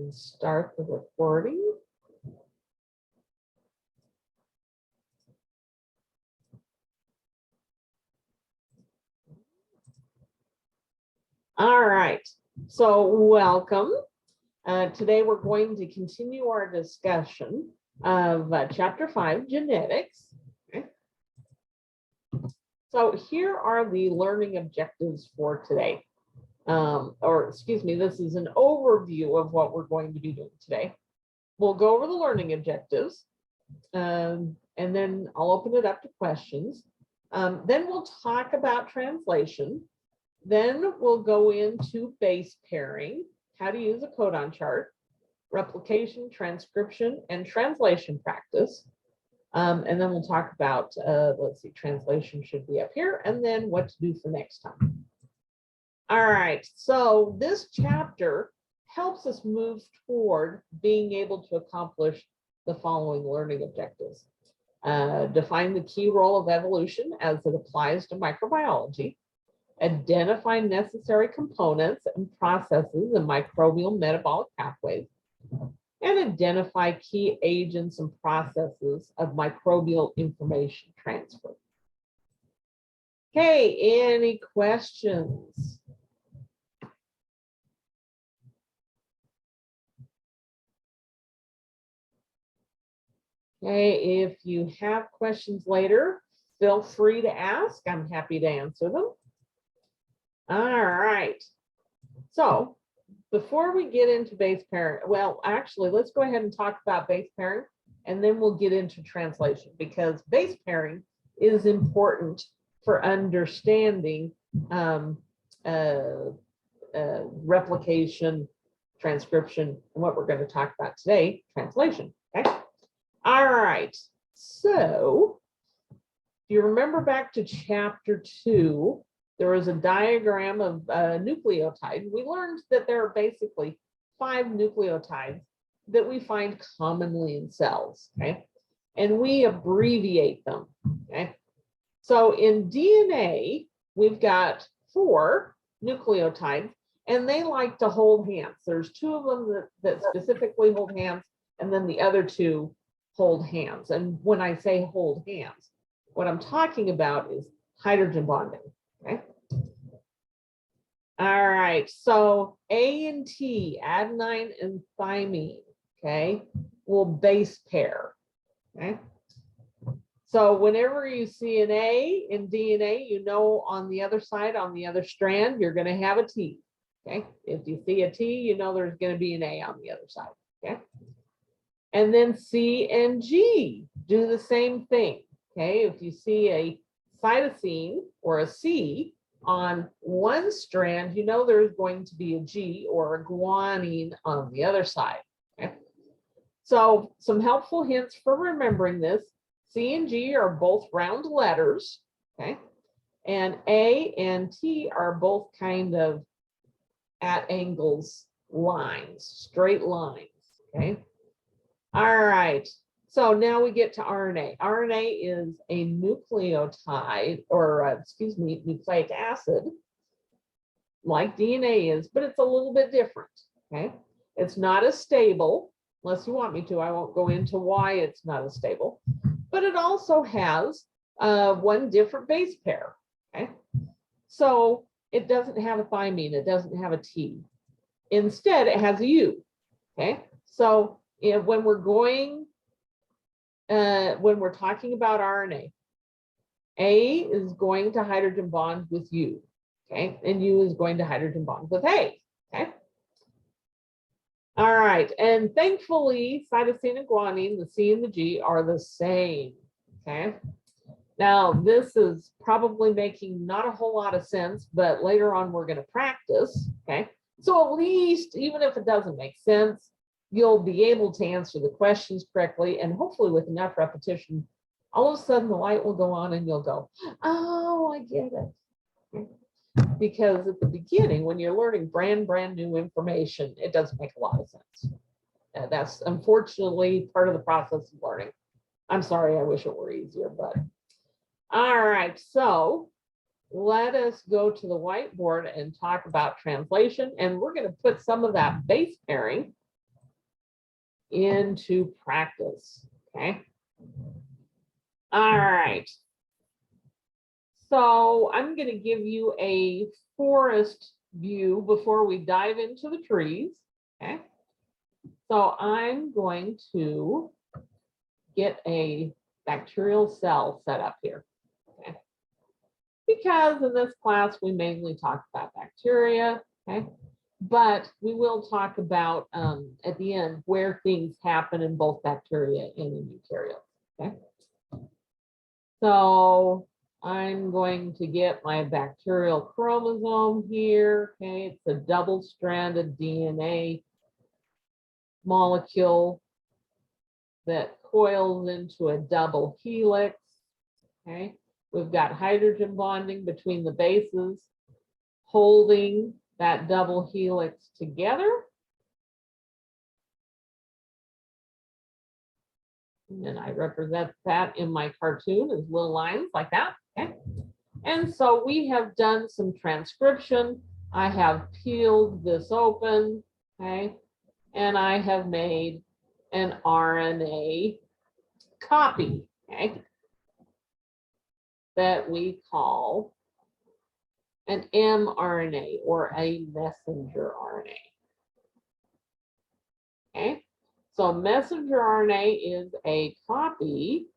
and start the recording. All right, so welcome. Today we're going to continue our discussion of Chapter 5, Genetics. Okay. So here are the learning objectives for today. This is an overview of what we're going to be doing today. We'll go over the learning objectives, and then I'll open it up to questions. Then we'll talk about translation. Then we'll go into base pairing, how to use a codon chart, replication, transcription, and translation practice. And then we'll talk about, translation should be up here, and then what to do for next time. All right, so this chapter helps us move toward being able to accomplish the following learning objectives. Define the key role of evolution as it applies to microbiology. Identify necessary components and processes in microbial metabolic pathways. And identify key agents and processes of microbial information transfer. Okay, any questions? Okay, if you have questions later, feel free to ask. I'm happy to answer them. All right. So before we get into base pairing, well, actually, let's go ahead and talk about base pairing, and then we'll get into translation, because base pairing is important for understanding replication, transcription, and what we're going to talk about today, translation. Okay. All right. So if you remember back to chapter 2, there was a diagram of nucleotide. We learned that there are basically 5 nucleotides that we find commonly in cells, okay? And we abbreviate them, okay? So in DNA, we've got 4 nucleotides, and they like to hold hands. There's 2 of them that specifically hold hands, and then the other 2 hold hands. And when I say hold hands, what I'm talking about is hydrogen bonding, okay? All right, so A and T, adenine and thymine, okay, will base pair, okay? So whenever you see an A in DNA, you know on the other side, on the other strand, you're going to have a T, okay? If you see a T, you know there's going to be an A on the other side, okay? And then C and G do the same thing, okay? If you see a cytosine or a C on one strand, you know there's going to be a G or a guanine on the other side, okay? So some helpful hints for remembering this. C and G are both round letters, okay? And A and T are both kind of at angles lines, straight lines, okay? All right, so now we get to RNA. RNA is a nucleotide, or nucleic acid, like DNA is, but it's a little bit different, okay? It's not as stable, unless you want me to. I won't go into why it's not as stable, but it also has 1 different base pair, okay? So it doesn't have a thymine, it doesn't have a T. Instead, it has a U, okay? So when we're talking about RNA, A is going to hydrogen bond with U, okay? And U is going to hydrogen bond with A, okay? All right, and thankfully, cytosine and guanine, the C and the G, are the same, okay? Now, this is probably making not a whole lot of sense, but later on we're going to practice, okay? So at least, even if it doesn't make sense, you'll be able to answer the questions correctly, and hopefully with enough repetition, all of a sudden the light will go on and you'll go, oh, I get it. Because at the beginning, when you're learning brand new information, it doesn't make a lot of sense. That's unfortunately part of the process of learning. I'm sorry, I wish it were easier, but. All right, so let us go to the whiteboard and talk about translation, and we're going to put some of that base pairing into practice, okay? All right. So I'm going to give you a forest view before we dive into the trees, okay? So I'm going to get a bacterial cell set up here, okay? Because in this class, we mainly talk about bacteria, okay? But we will talk about at the end where things happen in both bacteria and in eukaryotes, okay? So I'm going to get my bacterial chromosome here, okay? It's a double-stranded DNA molecule that coils into a double helix, okay? We've got hydrogen bonding between the bases, holding that double helix together. And I represent that in my cartoon as little lines like that, okay? And so we have done some transcription. I have peeled this open, okay? And I have made an RNA copy, okay? That we call an mRNA or a messenger RNA. Okay, so messenger RNA is a copy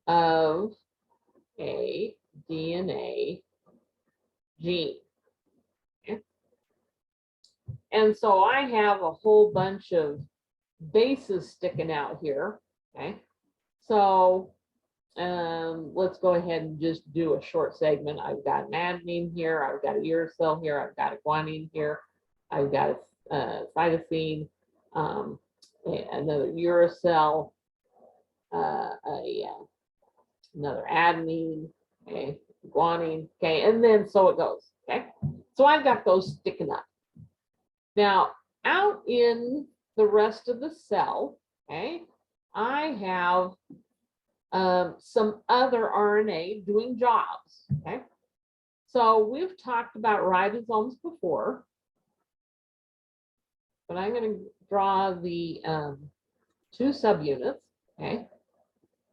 of a DNA gene. Okay? And so I have a whole bunch of bases sticking out here. Okay, so let's go ahead and just do a short segment. I've got an adenine here, I've got a uracil here, I've got a guanine here, I've got a cytosine, another uracil, another adenine, okay, guanine, okay, and then so it goes, okay? So I've got those sticking up. Now, out in the rest of the cell, okay, I have some other RNA doing jobs, okay? So we've talked about ribosomes before, but I'm going to draw the 2 subunits, okay,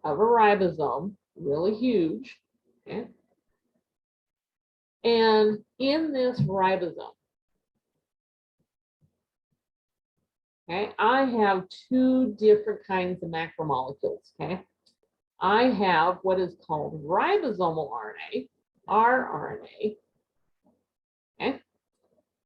of a ribosome, really huge, okay? And in this ribosome, okay, I have 2 different kinds of macromolecules, okay? I have what is called ribosomal RNA, rRNA, okay?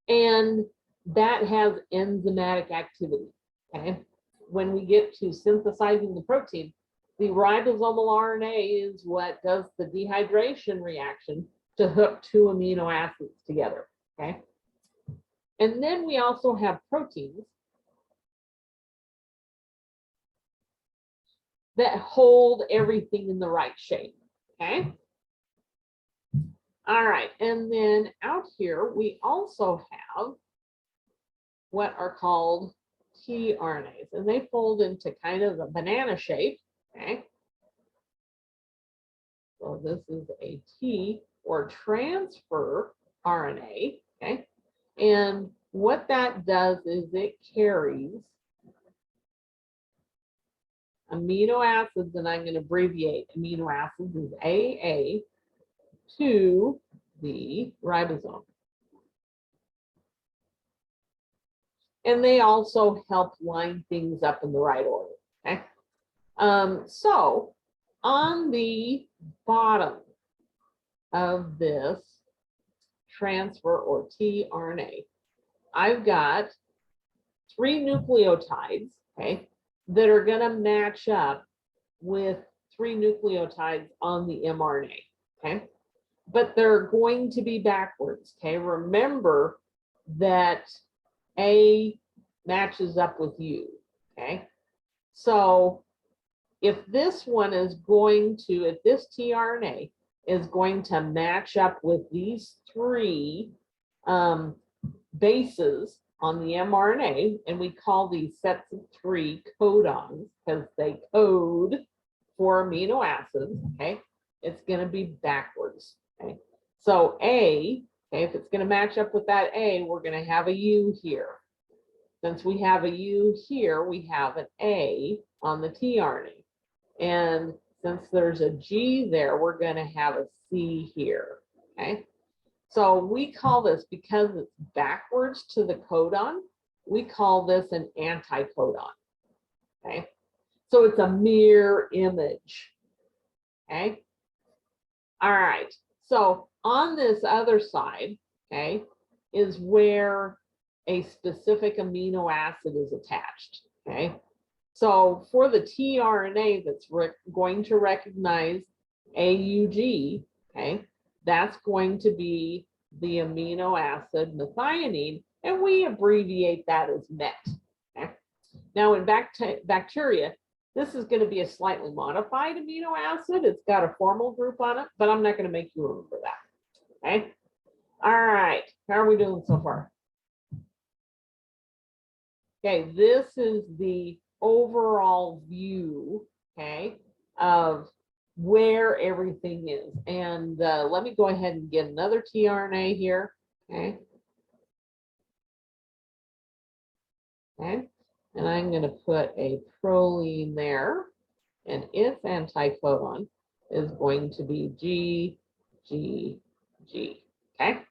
And that has enzymatic activity, okay? When we get to synthesizing the protein, the ribosomal RNA is what does the dehydration reaction to hook 2 amino acids together, okay? And then we also have proteins that hold everything in the right shape, okay? All right, and then out here, we also have what are called tRNAs, and they fold into kind of a banana shape, okay? So this is a T or transfer RNA, okay? And what that does is it carries amino acids, and I'm going to abbreviate amino acids as AA to the ribosome. And they also help line things up in the right order, okay? So on the bottom of this transfer or tRNA, I've got 3 nucleotides, okay, that are going to match up with 3 nucleotides on the mRNA, okay? But they're going to be backwards, okay? Remember that A matches up with U, okay? So if this one is going to, if this tRNA is going to match up with these 3 bases on the mRNA, and we call these sets of 3 codons because they code for amino acids, okay? It's going to be backwards, okay? So A, okay, if it's going to match up with that A, we're going to have a U here. since we have a U here, we have an A on the tRNA. And since there's a G there, we're going to have a C here. Okay. So we call this, because it's backwards to the codon, we call this an anticodon. Okay. So it's a mirror image. Okay. All right. So on this other side, okay, is where a specific amino acid is attached. Okay. So for the tRNA that's going to recognize AUG, okay, that's going to be the amino acid methionine, and we abbreviate that as MET. Okay. Now in bacteria, this is going to be a slightly modified amino acid. It's got a formal group on it, but I'm not going to make you remember that. Okay. All right. How are we doing so far? Okay, this is the overall view, okay, of where everything is. And let me go ahead and get another tRNA here. Okay. Okay. And I'm going to put a proline there, and its anticodon is going to be G, G, G. Okay.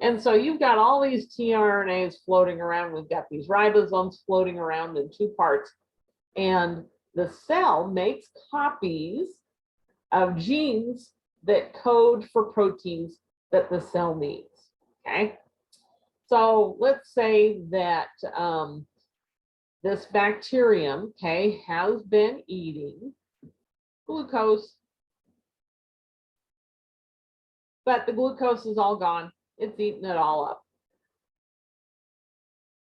And so you've got all these tRNAs floating around. We've got these ribosomes floating around in two parts. And the cell makes copies of genes that code for proteins that the cell needs. Okay. So let's say that this bacterium, okay, has been eating glucose, but the glucose is all gone. It's eaten it all up.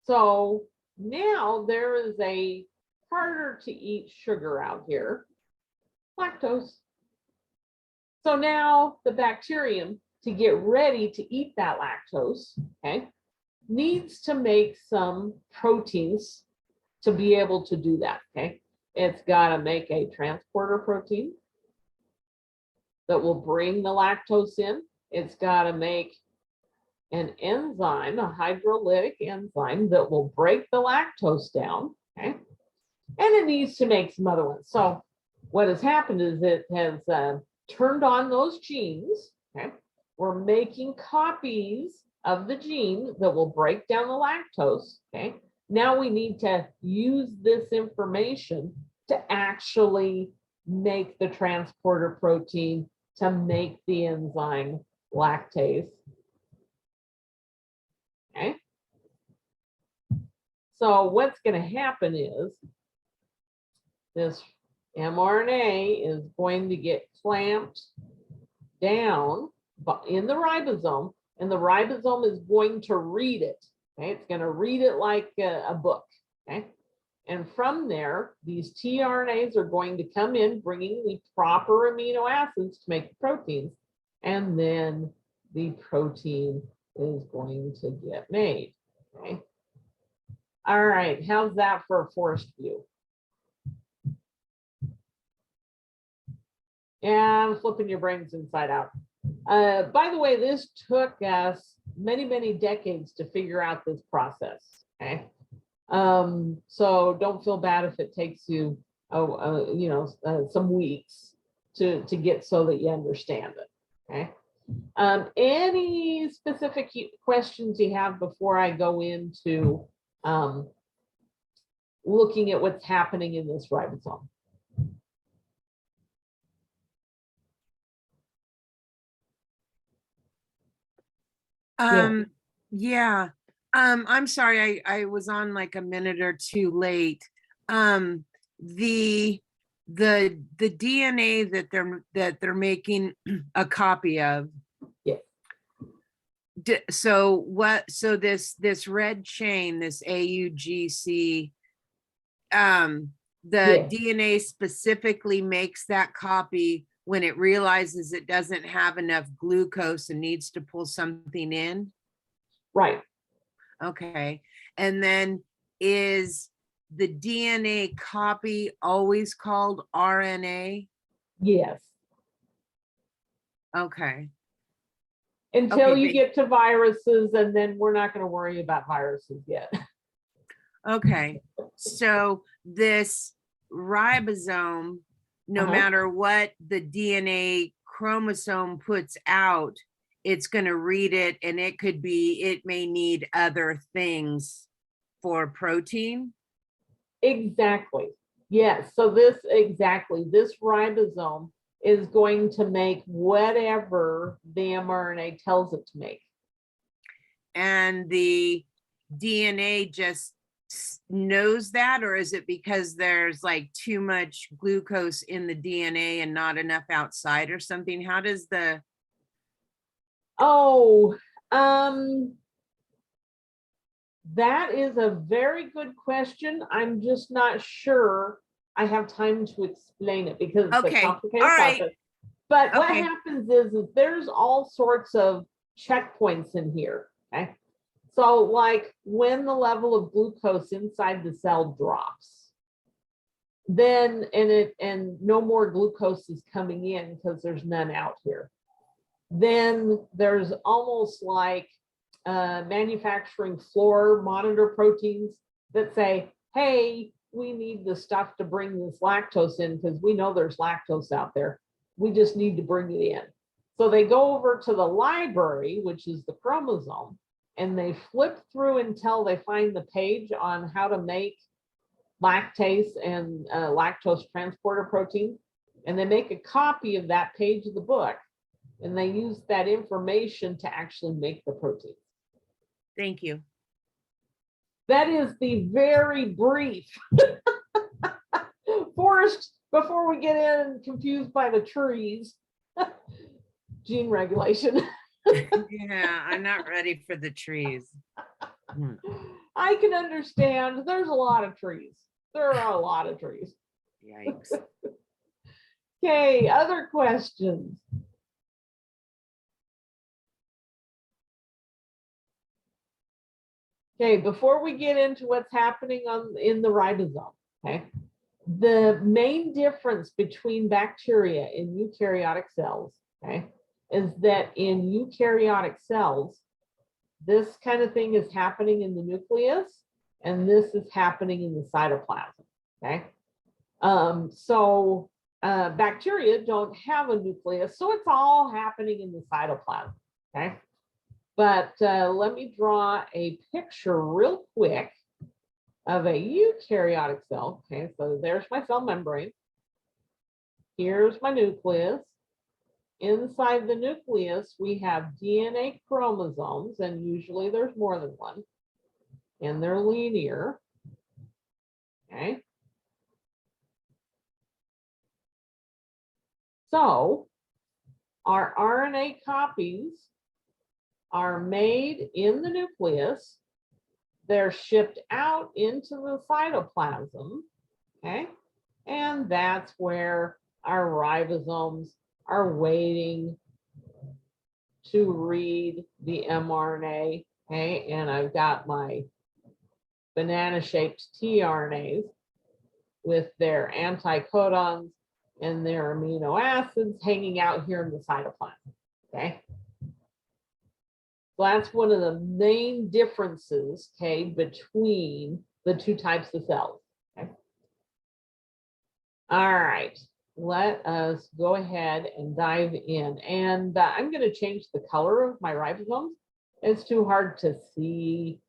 So now there is a harder to eat sugar out here, lactose. So now the bacterium, to get ready to eat that lactose, okay, needs to make some proteins to be able to do that. Okay, it's got to make a transporter protein that will bring the lactose in. It's got to make an enzyme, a hydrolytic enzyme that will break the lactose down. Okay, and it needs to make some other ones. So what has happened is it has turned on those genes. Okay, we're making copies of the gene that will break down the lactose. Okay, now we need to use this information to actually make the transporter protein to make the enzyme lactase. Okay. So what's going to happen is this mRNA is going to get clamped down in the ribosome, and the ribosome is going to read it. Okay, it's going to read it like a book. Okay, and from there, these tRNAs are going to come in, bringing the proper amino acids to make the proteins, and then the protein is going to get made. Okay. All right, how's that for a forest view? And flipping your brains inside out. By the way, this took us many, many decades to figure out this process. Okay, so don't feel bad if it takes you, some weeks to get so that you understand it. Okay. Any specific questions you have before I go into looking at what's happening in this ribosome? Yeah. I'm sorry, I was on like a minute or two late. The DNA that they're making a copy of. Yeah. So this red chain, this AUGC, the DNA specifically makes that copy when it realizes it doesn't have enough glucose and needs to pull something in? Right. Okay. And then is the DNA copy always called RNA? Yes. Okay. Until you get to viruses, and then we're not going to worry about viruses yet. Okay, so this ribosome, no Uh-huh. matter what the DNA chromosome puts out, it's going to read it, and it may need other things for protein. Exactly. Yes. So this ribosome is going to make whatever the mRNA tells it to make. And the DNA just knows that, or is it because there's like too much glucose in the DNA and not enough outside or something? How does the Oh, that is a very good question. I'm just not sure I have time to explain it because it's a Okay, complicated all right, process. But what okay, happens is there's all sorts of checkpoints in here. Okay. So like when the level of glucose inside the cell drops, then and no more glucose is coming in because there's none out here. Then there's almost like manufacturing floor monitor proteins that say, hey, we need the stuff to bring this lactose in because we know there's lactose out there. We just need to bring it in. So they go over to the library, which is the chromosome, and they flip through until they find the page on how to make lactase and lactose transporter protein. And they make a copy of that page of the book, and they use that information to actually make the protein. thank you. That is the very brief forest before we get in confused by the trees. Gene regulation. Yeah, I'm not ready for the trees. I can understand. There's a lot of trees. There are a lot of trees. Yikes. Okay, other questions? Okay, before we get into what's happening in the ribosome, okay, the main difference between bacteria in eukaryotic cells, okay, is that in eukaryotic cells, this kind of thing is happening in the nucleus, and this is happening in the cytoplasm, okay? Bacteria don't have a nucleus, so it's all happening in the cytoplasm, okay? But let me draw a picture real quick of a eukaryotic cell. Okay, so there's my cell membrane. Here's my nucleus. Inside the nucleus, we have DNA chromosomes, and usually there's more than one, and they're linear. Okay. So our RNA copies are made in the nucleus. They're shipped out into the cytoplasm, okay? And that's where our ribosomes are waiting to read the mRNA, okay? And I've got my banana-shaped tRNAs with their anticodons and their amino acids hanging out here in the cytoplasm, okay? So that's one of the main differences, okay, between the two types of cells. Okay. All right, let us go ahead and dive in. And I'm going to change the color of my ribosomes. It's too hard to see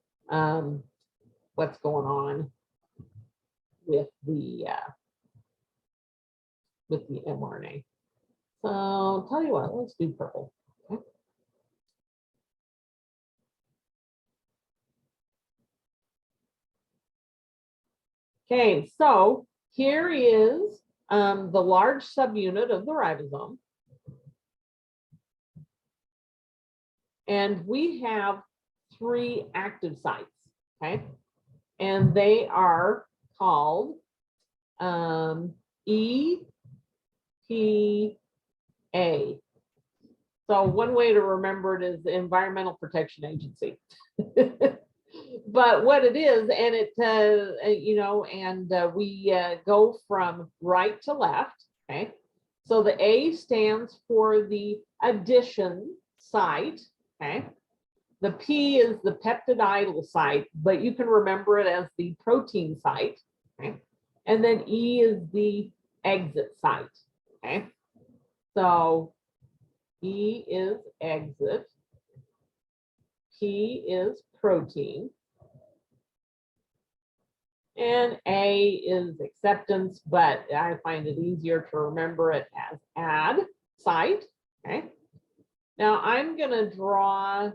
what's going on with the mRNA. So I'll tell you what, let's do purple. Okay. Okay, so here is the large subunit of the ribosome. And we have 3 active sites, okay? And they are called E, P, A. So one way to remember it is the Environmental Protection Agency. But what it is, and it, we go from right to left, okay? So the A stands for the addition site, okay? The P is the peptidyl site, but you can remember it as the protein site. Okay? And then E is the exit site. Okay. So E is exit. P is protein. And A is acceptance, but I find it easier to remember it as add site. Okay. Now I'm going to draw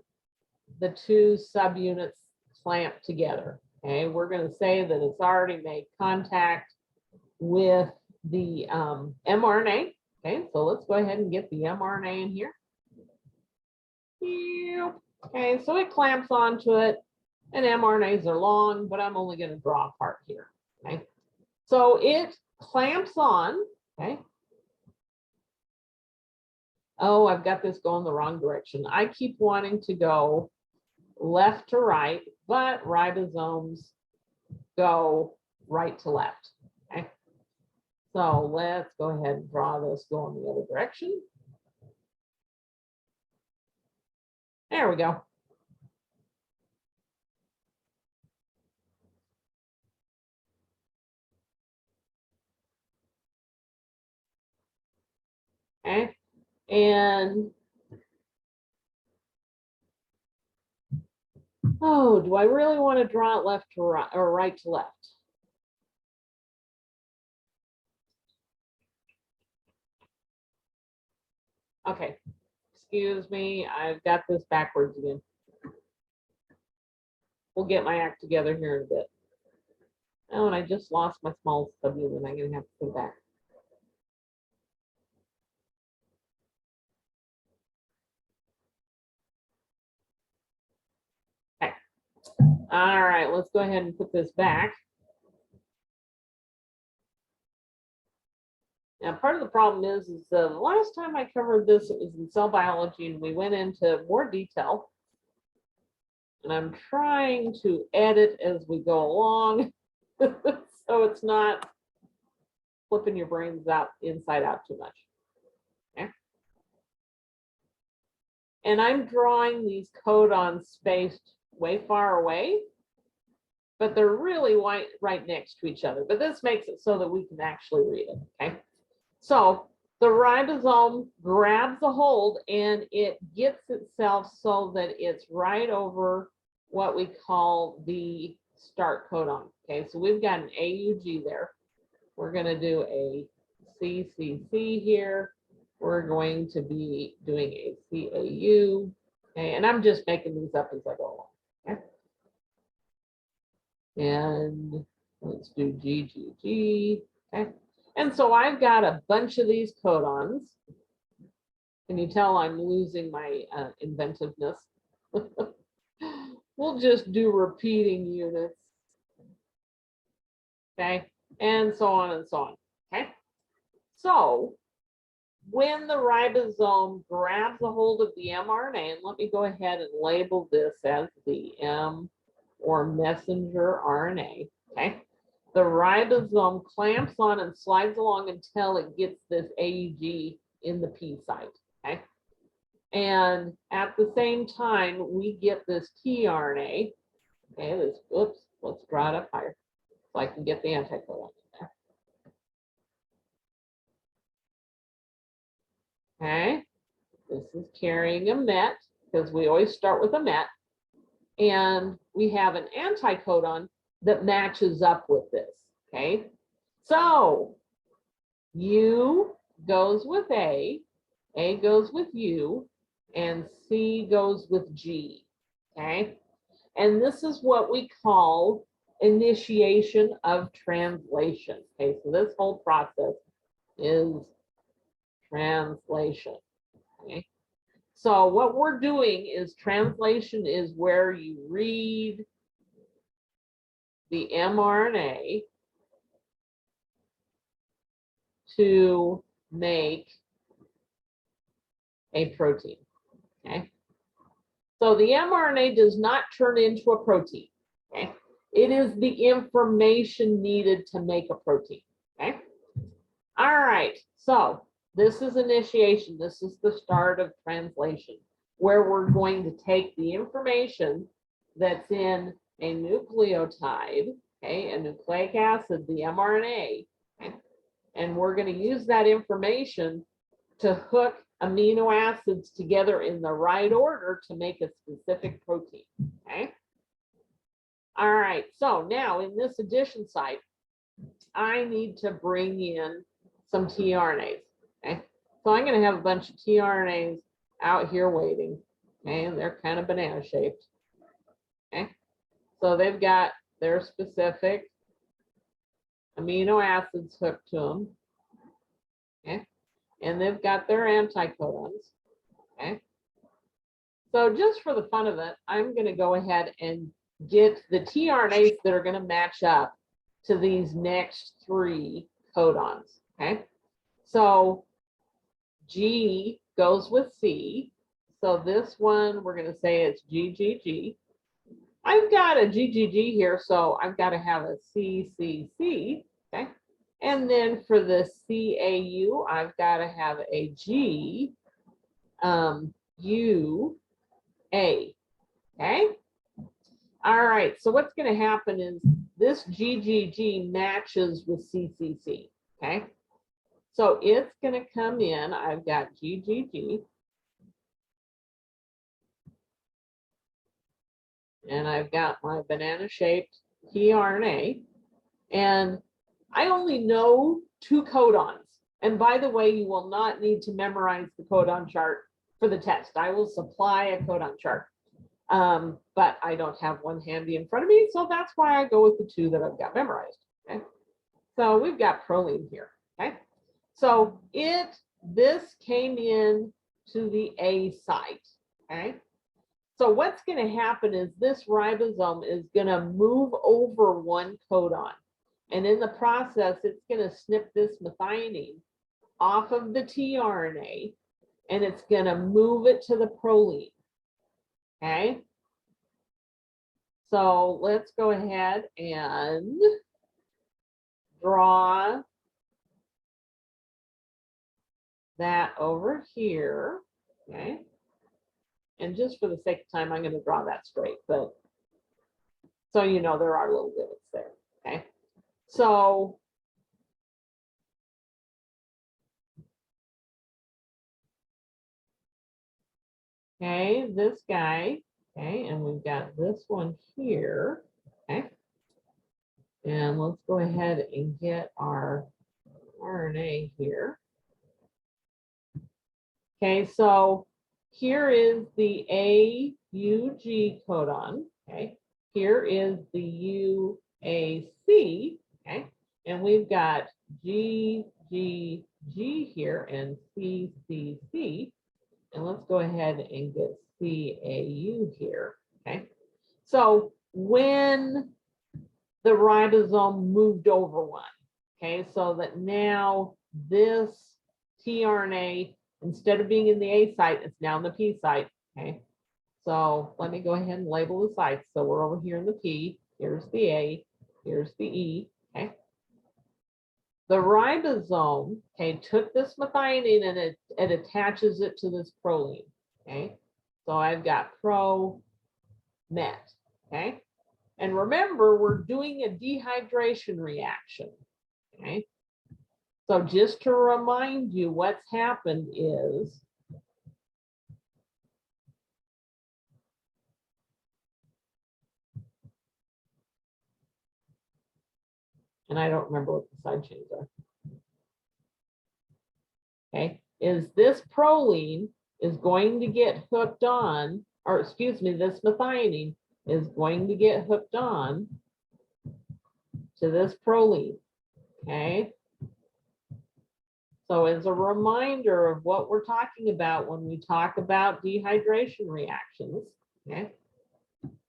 the two subunits clamped together. Okay. We're going to say that it's already made contact with the mRNA. Okay. So let's go ahead and get the mRNA in here. Okay. So it clamps onto it. And mRNAs are long, but I'm only going to draw a part here. Okay. So it clamps on. Okay. Oh, I've got this going the wrong direction. I keep wanting to go left to right, but ribosomes go right to left. Okay. So let's go ahead and draw this going the other direction. There we go. Okay. And oh, do I really want to draw it left to right or right to left? Okay. Excuse me, I've got this backwards again. We'll get my act together here in a bit. Oh, and I just lost my small subunit. I'm going to have to put it back. Okay. All right, let's go ahead and put this back. Now, part of the problem is the last time I covered this, it was in cell biology, and we went into more detail. And I'm trying to edit as we go along, so it's not flipping your brains out inside out too much. Okay. And I'm drawing these codons spaced way far away, but they're really right next to each other. But this makes it so that we can actually read it. Okay. So the ribosome grabs a hold and it gets itself so that it's right over what we call the start codon. Okay, so we've got an AUG there. We're going to do a CCC here. We're going to be doing a CAU. Okay, and I'm just making these up as I go along. Okay. And let's do GGG. Okay. And so I've got a bunch of these codons. Can you tell I'm losing my inventiveness? We'll just do repeating units. Okay. And so on and so on. Okay. So when the ribosome grabs a hold of the mRNA, and let me go ahead and label this as the M or messenger RNA. Okay. The ribosome clamps on and slides along until it gets this AUG in the P site. Okay. And at the same time, we get this tRNA. Okay, this, oops, let's draw it up higher so I can get the anticodon in there. Okay, this is carrying a MET because we always start with a MET. And we have an anticodon that matches up with this. Okay, so U goes with A goes with U, and C goes with G. Okay, and this is what we call initiation of translation. Okay, so this whole process is translation. Okay, so what we're doing is translation is where you read the mRNA to make a protein. Okay. So the mRNA does not turn into a protein. Okay. It is the information needed to make a protein. Okay. All right. So this is initiation. This is the start of translation. where we're going to take the information that's in a nucleotide, okay, a nucleic acid, the mRNA, okay, and we're going to use that information to hook amino acids together in the right order to make a specific protein, okay? All right, so now in this addition site, I need to bring in some tRNAs, okay? So I'm going to have a bunch of tRNAs out here waiting, okay? And they're kind of banana shaped, okay? So they've got their specific amino acids hooked to them, okay? And they've got their anticodons, okay? So just for the fun of it, I'm going to go ahead and get the tRNAs that are going to match up to these next 3 codons, okay? So G goes with C. So this one, we're going to say it's GGG. I've got a GGG here, so I've got to have a CCC, okay? And then for the CAU, I've got to have a G, U, A, okay? All right, so what's going to happen is this GGG matches with CCC, okay? So it's going to come in, I've got GGG, and I've got my banana-shaped tRNA, and I only know 2 codons. And by the way, you will not need to memorize the codon chart for the test. I will supply a codon chart, but I don't have one handy in front of me, so that's why I go with the 2 that I've got memorized. Okay, so we've got proline here. Okay, so this came in to the A site. Okay, so what's going to happen is this ribosome is going to move over 1 codon. And in the process, it's going to snip this methionine off of the tRNA, and it's going to move it to the proline. Okay. So let's go ahead and draw that over here. Okay. And just for the sake of time, I'm going to draw that straight, but so you know there are little divots there. Okay. So okay, this guy, okay, and we've got this one here, okay. And let's go ahead and get our RNA here. Okay, so here is the AUG codon, okay. Here is the UAC, okay. And we've got GGG here and CCC. And let's go ahead and get CAU here, okay? So when the ribosome moved over 1, okay, so that now this tRNA, instead of being in the A site, it's now in the P site, okay? So let me go ahead and label the sites. So we're over here in the P, here's the A, here's the E, okay? The ribosome, okay, took this methionine and it attaches it to this proline, okay? So I've got pro-met, okay? And remember, we're doing a dehydration reaction, okay? So just to remind you, what's happened is and I don't remember what the side chains are. Okay, is this proline is going to get hooked on, or excuse me, this methionine is going to get hooked on to this proline. Okay. So as a reminder of what we're talking about when we talk about dehydration reactions, okay,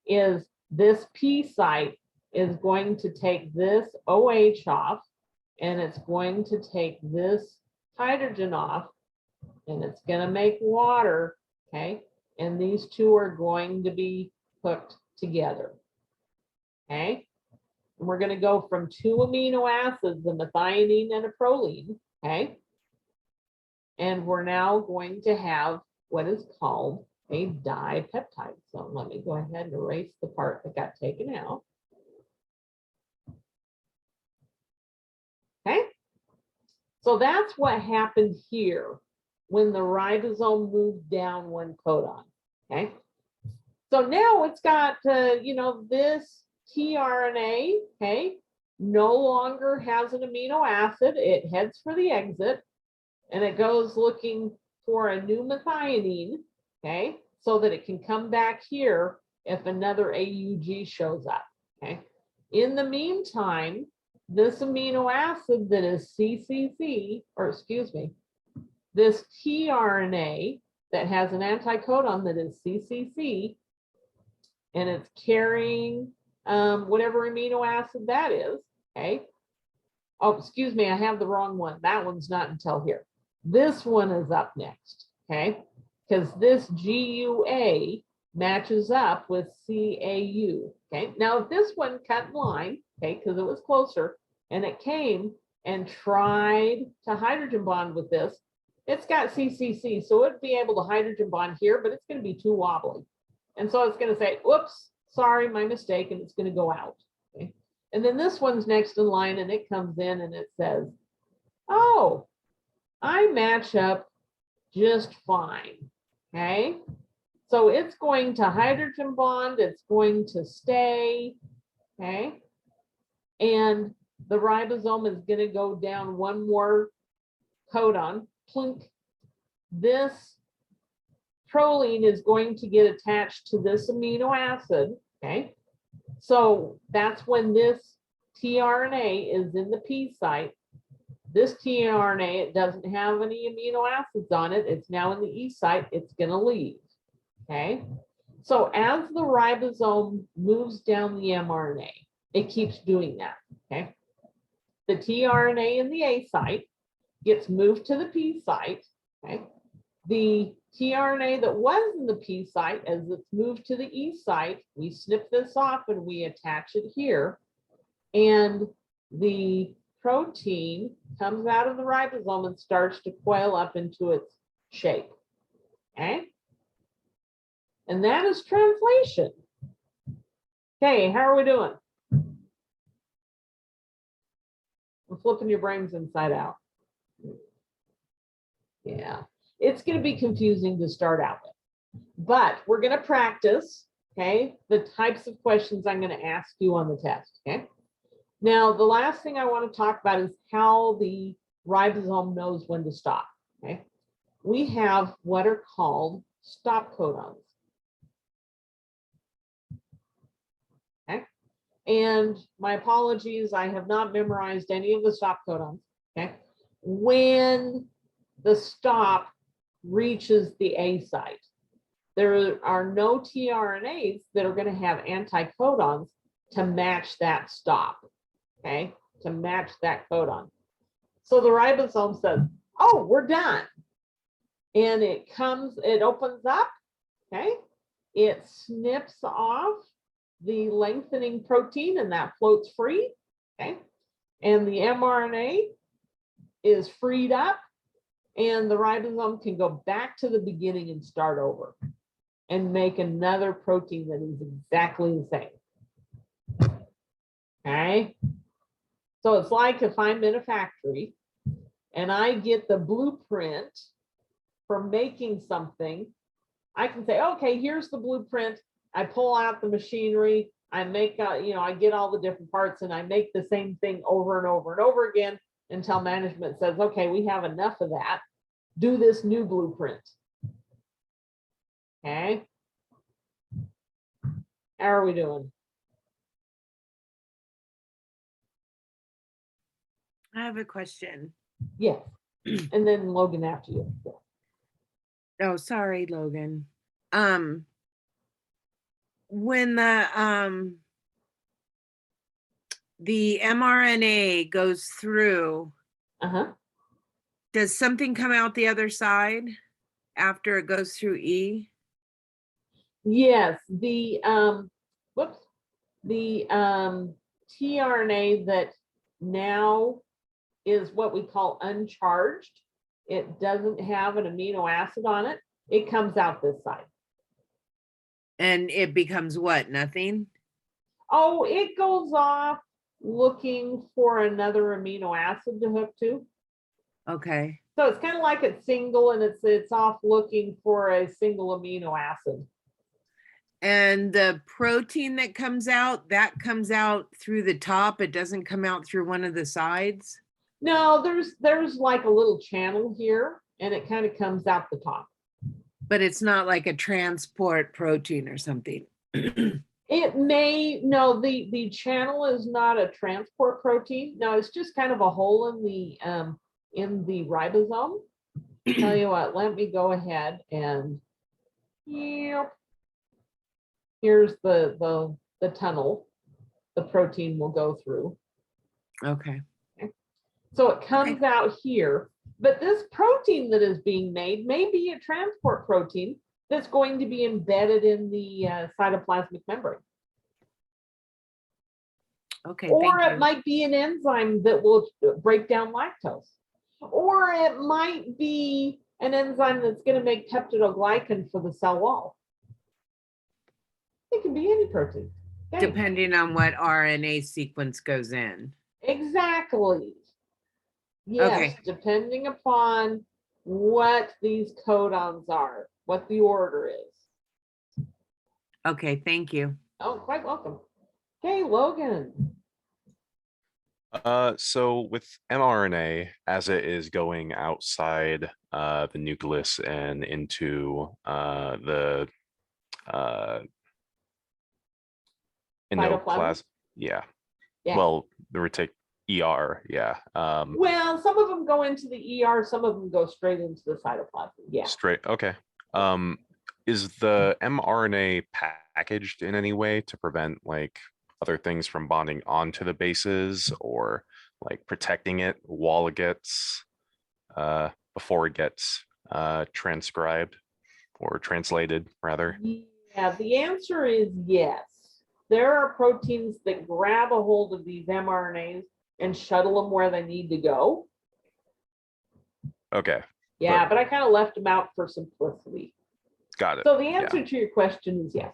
is this P site is going to take this OH off, and it's going to take this hydrogen off, and it's going to make water, okay? And these 2 are going to be hooked together, okay? And we're going to go from 2 amino acids, a methionine and a proline, okay? And we're now going to have what is called a dipeptide. So let me go ahead and erase the part that got taken out. Okay. So that's what happened here when the ribosome moved down one codon. Okay. So now it's got, this tRNA, okay, no longer has an amino acid. It heads for the exit and it goes looking for a new methionine, okay, so that it can come back here if another AUG shows up, okay. In the meantime, this amino acid that is CCC, or excuse me, this tRNA that has an anticodon that is CCC, and it's carrying whatever amino acid that is, okay. Oh, excuse me, I have the wrong one. That one's not until here. This one is up next, okay, because this GUA matches up with CAU, okay. Now, if this one cut in line, okay, because it was closer, and it came and tried to hydrogen bond with this, it's got CCC, so it'd be able to hydrogen bond here, but it's going to be too wobbly. And so it's going to say, oops, sorry, my mistake, and it's going to go out. Okay? And then this one's next in line, and it comes in and it says, oh, I match up just fine. Okay. So it's going to hydrogen bond, it's going to stay. Okay. And the ribosome is going to go down one more codon, plink. This proline is going to get attached to this amino acid, okay? So that's when this tRNA is in the P site. This tRNA, it doesn't have any amino acids on it. It's now in the E site. It's going to leave, okay? So as the ribosome moves down the mRNA, it keeps doing that, okay? The tRNA in the A site gets moved to the P site, okay? The tRNA that was in the P site, as it's moved to the E site, we snip this off and we attach it here. And the protein comes out of the ribosome and starts to coil up into its shape, okay? And that is translation. Okay, how are we doing? I'm flipping your brains inside out. Yeah, it's going to be confusing to start out with, but we're going to practice, okay, the types of questions I'm going to ask you on the test, okay? Now, the last thing I want to talk about is how the ribosome knows when to stop, okay? We have what are called stop codons, okay? And my apologies, I have not memorized any of the stop codons, okay? When the stop reaches the A site, there are no tRNAs that are going to have anticodons to match that stop, okay, to match that codon. So the ribosome says, oh, we're done. And it opens up, okay, it snips off the lengthening protein and that floats free, okay, and the mRNA is freed up. And the ribosome can go back to the beginning and start over and make another protein that is exactly the same. Okay. So it's like if I'm in a factory and I get the blueprint for making something, I can say, okay, here's the blueprint. I pull out the machinery. I make, I get all the different parts and I make the same thing over and over and over again until management says, okay, we have enough of that. Do this new blueprint. Okay. How are we doing? I have a question. Yes. And then Logan after you. Oh, sorry, Logan. When the mRNA goes through, does something come out the other side after it goes through E? Yes, the tRNA that now is what we call uncharged. It doesn't have an amino acid on it. It comes out this side. And it becomes what? Nothing? Oh, it goes off looking for another amino acid to hook to. Okay. So it's kind of like it's single and it's off looking for a single amino acid. And the protein that comes out through the top. It doesn't come out through one of the sides. No, there's like a little channel here and it kind of comes out the top. But it's not like a transport protein or something. It may, no, the channel is not a transport protein. No, it's just kind of a hole in the ribosome. Tell you what, let me go ahead and yep. Here's the tunnel the protein will go through. Okay. So it comes out here, but this protein that is being made may be a transport protein that's going to be embedded in the cytoplasmic membrane. Okay. Or Thank it you. might be an enzyme that will break down lactose. Or it might be an enzyme that's going to make peptidoglycan for the cell wall. It can be any protein. Okay. Depending on what RNA sequence goes in. Exactly. Yes, Okay. depending upon what these codons are, what the order is. Okay. Thank you. Oh, quite welcome. Okay, Logan. So with mRNA, as it is going outside the nucleus and into the Cytoplasm? endoplasm, yeah. Yeah. Well, the retic ER, yeah. Well, some of them go into the ER, some of them go straight into the cytoplasm. Yeah. Straight, okay. Is the mRNA packaged in any way to prevent like other things from bonding onto the bases or like protecting it while it gets before it gets transcribed or translated rather? Yeah, the answer is yes. There are proteins that grab a hold of these mRNAs and shuttle them where they need to go. Okay, Yeah, but I kind of left them out for simplicity. got it. So the answer to your question is yes.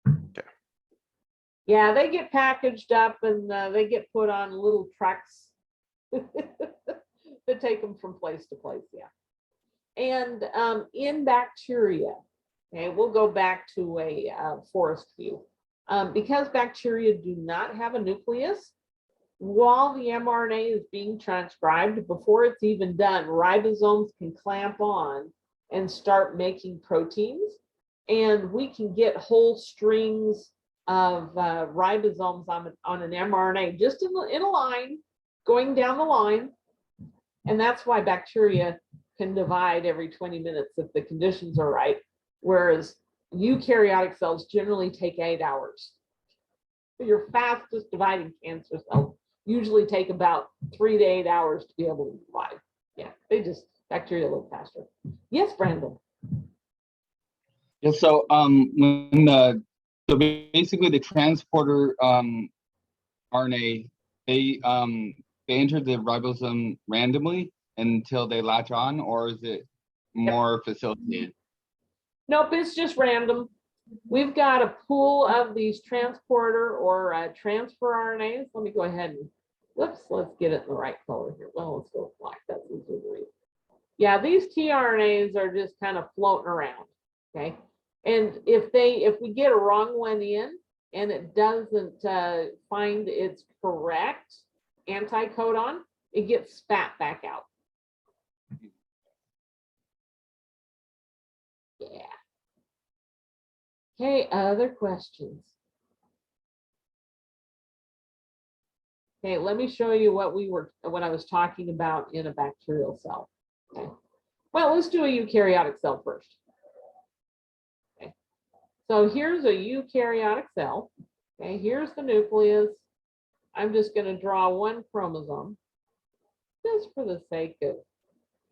Okay. Yeah, they get packaged up and they get put on little trucks that take them from place to place. Yeah. And in bacteria, okay, we'll go back to a forest view. Because bacteria do not have a nucleus, while the mRNA is being transcribed, before it's even done, ribosomes can clamp on and start making proteins. And we can get whole strings of ribosomes on an mRNA, just in a line, going down the line. And that's why bacteria can divide every 20 minutes if the conditions are right, whereas eukaryotic cells generally take 8 hours. Your fastest dividing cancer cells usually take about 3 to 8 hours to be able to divide. Yeah, bacteria live faster. Yes, Brandon. Yeah, so so basically the transporter RNA, they enter the ribosome randomly until they latch on, or is it more facilitated? Nope, it's just random. We've got a pool of these transporter or transfer RNAs. Let me go ahead and, whoops, let's get it in the right color here. Well, let's go with black. That's easier to read. Yeah, these tRNAs are just kind of floating around, okay? And if we get a wrong one in and it doesn't find its correct anticodon, it gets spat back out. Yeah. Okay, other questions? Okay, let me show you what I was talking about in a bacterial cell. Okay. Well, let's do a eukaryotic cell first. Okay. So here's a eukaryotic cell. Okay, here's the nucleus. I'm just going to draw one chromosome just for the sake of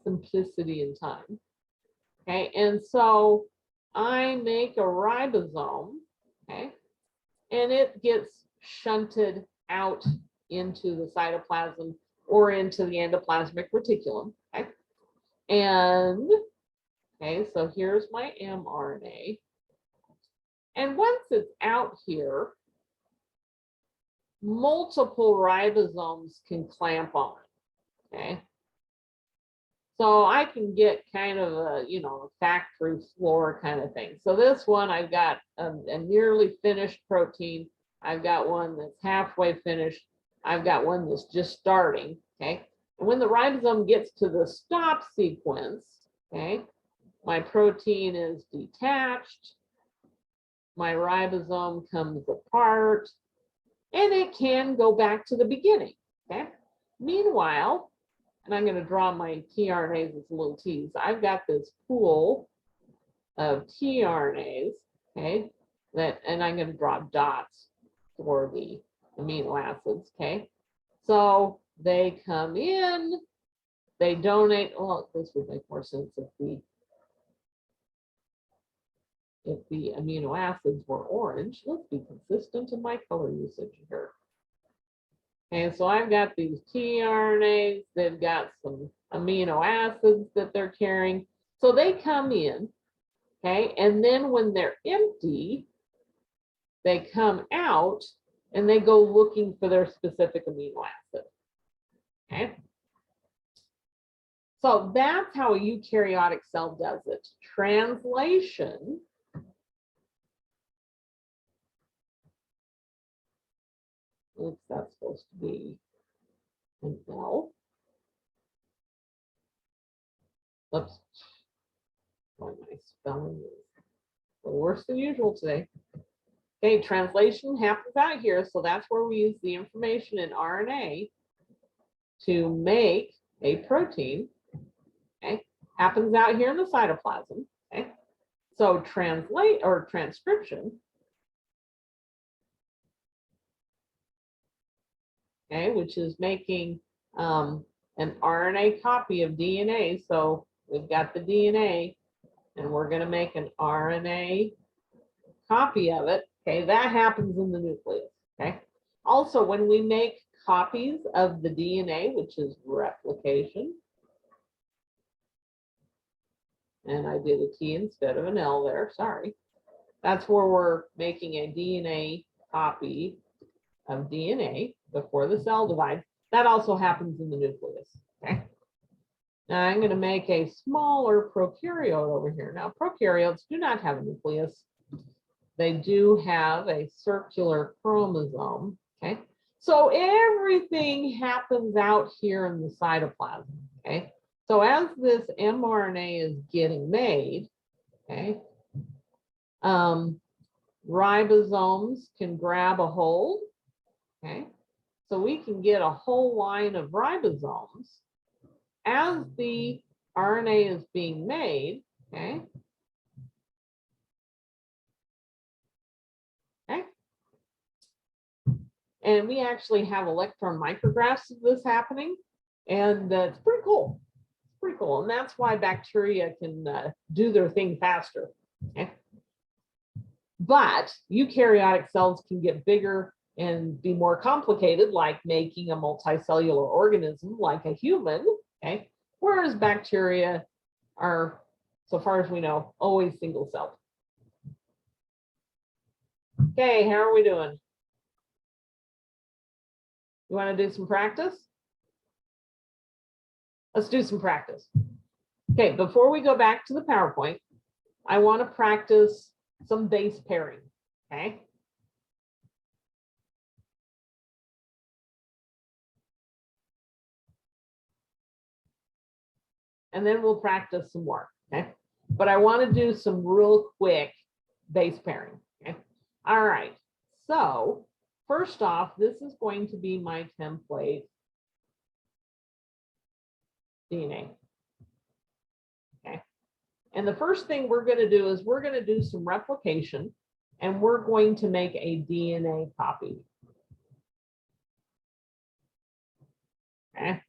simplicity and time. Okay, and so I make a ribosome, okay, and it gets shunted out into the cytoplasm or into the endoplasmic reticulum, okay? And, okay, so here's my mRNA. And once it's out here, multiple ribosomes can clamp on it, okay? So I can get kind of a, you know, a factory floor kind of thing. So this one, I've got a nearly finished protein. I've got one that's halfway finished. I've got one that's just starting, okay? And when the ribosome gets to the stop sequence, okay, my protein is detached, my ribosome comes apart, and it can go back to the beginning, okay? Meanwhile, and I'm going to draw my tRNAs as little t's. I've got this pool of tRNAs, okay, and I'm going to draw dots for the amino acids, okay? So they come in, they donate, well, this would make more sense if the amino acids were orange. Let's be consistent in my color usage here. And so I've got these tRNAs, they've got some amino acids that they're carrying. So they come in, okay, and then when they're empty, they come out and they go looking for their specific amino acid, okay? So that's how a eukaryotic cell does it. Translation looks that's supposed to be an L. Oops. Boy, my spelling is a little worse than usual today. Okay, translation happens out here. So that's where we use the information in RNA to make a protein. Okay, happens out here in the cytoplasm. Okay, so translate or transcription. Okay, which is making an RNA copy of DNA. So we've got the DNA and we're going to make an RNA copy of it. Okay, that happens in the nucleus. Okay, also when we make copies of the DNA, which is replication, and I did a T instead of an L there, sorry. That's where we're making a DNA copy of DNA before the cell divides. That also happens in the nucleus. Okay. Now I'm going to make a smaller prokaryote over here. Now prokaryotes do not have a nucleus. They do have a circular chromosome. Okay. So everything happens out here in the cytoplasm. Okay. So as this mRNA is getting made, okay, ribosomes can grab a hold. Okay. So we can get a whole line of ribosomes as the RNA is being made. Okay. Okay. And we actually have electron micrographs of this happening. And it's pretty cool. It's pretty cool. And that's why bacteria can do their thing faster. Okay. But eukaryotic cells can get bigger and be more complicated, like making a multicellular organism like a human, okay? Whereas bacteria are, so far as we know, always single celled. Okay, how are we doing? You want to do some practice? Let's do some practice. Okay, before we go back to the PowerPoint, I want to practice some base pairing, okay? And then we'll practice some more, okay? But I want to do some real quick base pairing, okay? All right, so first off, this is going to be my template DNA, okay? And the first thing we're going to do is we're going to do some replication and we're going to make a DNA copy. Okay.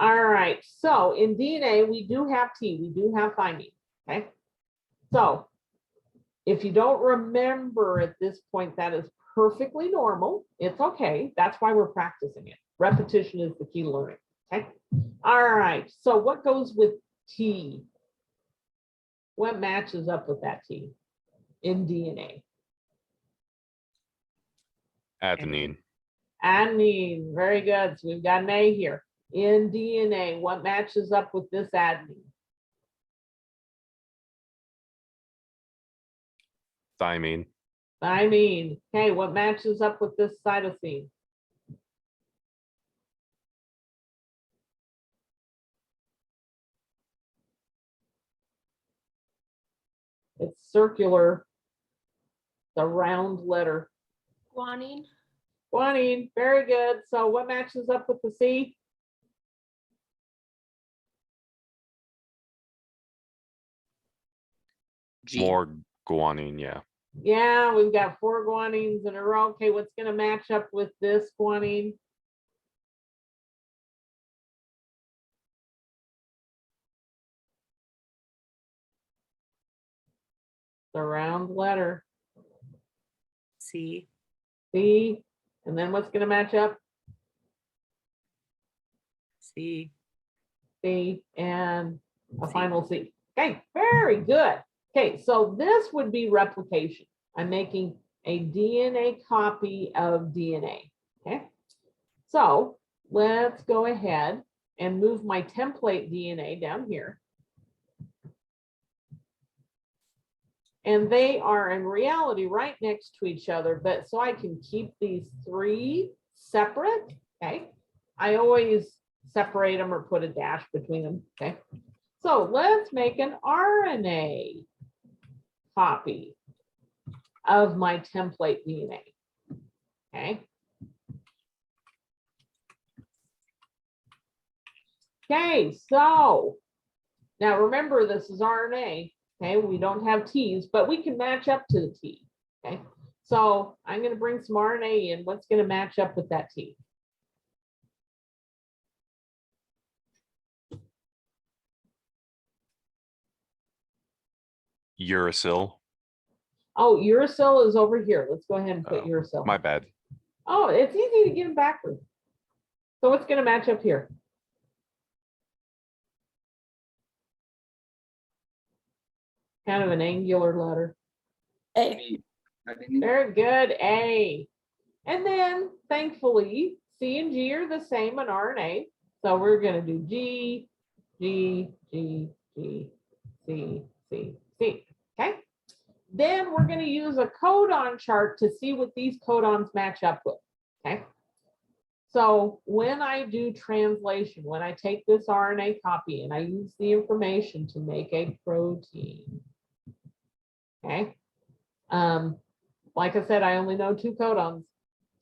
All right, so in DNA, we do have T, we do have thymine, okay? So if you don't remember at this point, that is perfectly normal. It's okay. That's why we're practicing it. Repetition is the key to learning, okay? All right, so what goes with T? What matches up with that T in DNA? Adenine. Adenine, very good. So we've got an A here. In DNA, what matches up with this adenine? Thymine. Thymine. Okay, what matches up with this cytosine? It's circular, the round letter. Guanine. Guanine, very good. So what matches up with the C? G. More guanine, yeah. Yeah, we've got 4 guanines in a row. Okay, what's going to match up with this guanine? The round letter, C. C. And then what's going to match up? C. C and a C. final C. Okay, very good. Okay, so this would be replication. I'm making a DNA copy of DNA. Okay, so let's go ahead and move my template DNA down here. And they are in reality right next to each other, but so I can keep these 3 separate. Okay, I always separate them or put a dash between them. Okay, so let's make an RNA copy of my template DNA. Okay. Okay, so now remember this is RNA. Okay, we don't have T's, but we can match up to the T. Okay, so I'm going to bring some RNA in. What's going to match up with that T? Uracil. Oh, uracil is over here. Let's go ahead and put Oh, uracil. My bad. Oh, it's easy to get them backwards. So what's going to match up here? Kind of an angular letter. A. Very good, A. And then thankfully, C and G are the same in RNA. So we're going to do G, G, G, G, C, C, C. Okay. Then we're going to use a codon chart to see what these codons match up with. Okay. So when I do translation, when I take this RNA copy and I use the information to make a protein. Okay. Like I said, I only know 2 codons.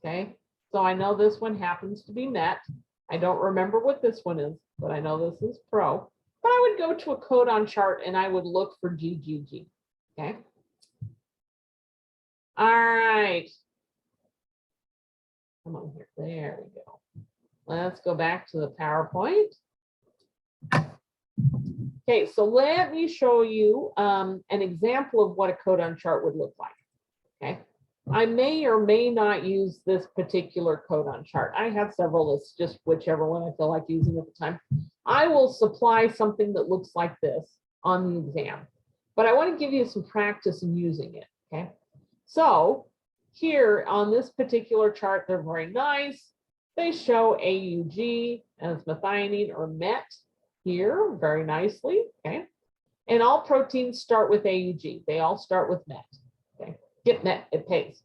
Okay. So I know this one happens to be met. I don't remember what this one is, but I know this is pro. But I would go to a codon chart and I would look for GGG. Okay. All right. Come on here. There we go. Let's go back to the PowerPoint. Okay, so let me show you an example of what a codon chart would look like. Okay, I may or may not use this particular codon chart. I have several. It's just whichever one I feel like using at the time. I will supply something that looks like this on the exam, but I want to give you some practice in using it. Okay, so here on this particular chart, they're very nice. They show AUG as methionine or MET here very nicely. Okay, and all proteins start with AUG. They all start with MET. Okay, get MET, it pays.